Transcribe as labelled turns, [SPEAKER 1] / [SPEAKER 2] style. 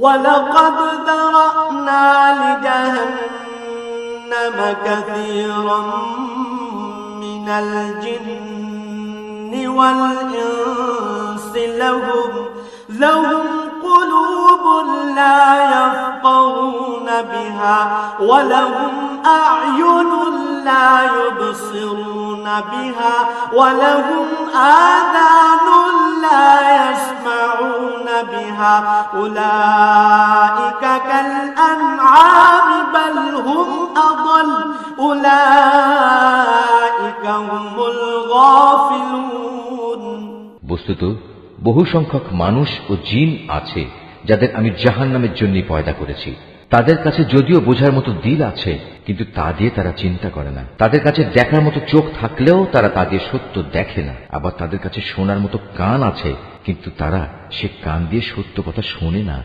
[SPEAKER 1] وَلَقَدْ ذَرَأْنَا لِجَهَنَّمَ كَثِيرًا مِنَ الْجِنِّ وَالْإِنسِ لَهُمْ قُلُوبٌ لَا يَفْقَهُونَ بِهَا وَلَهُمْ أَعْيُنٌ لَا يُبْصِرُونَ بِهَا وَلَهُمْ آذَانٌ لَا يَسْمَعُونَ بِهَا أُولَئِكَ كَالْأَنْعَامِ بَلْ هُمْ أَضَلُّ أُولَئِكَ هُمُ الْغَافِلُونَ।
[SPEAKER 2] বস্তুত বহু সংখ্যক মানুষ ও জিন আছে যাদের আমি জাহান্নামের জন্য পয়দা করেছি। তাদের কাছে যদিও বোঝার মতো দিল আছে, কিন্তু তা দিয়ে তারা চিন্তা করে না। তাদের কাছে দেখার মতো চোখ থাকলেও তারা তা দিয়ে সত্য দেখে না। আবার তাদের কাছে শোনার মতো কান আছে, কিন্তু তারা সে কান দিয়ে সত্য কথা শোনে না।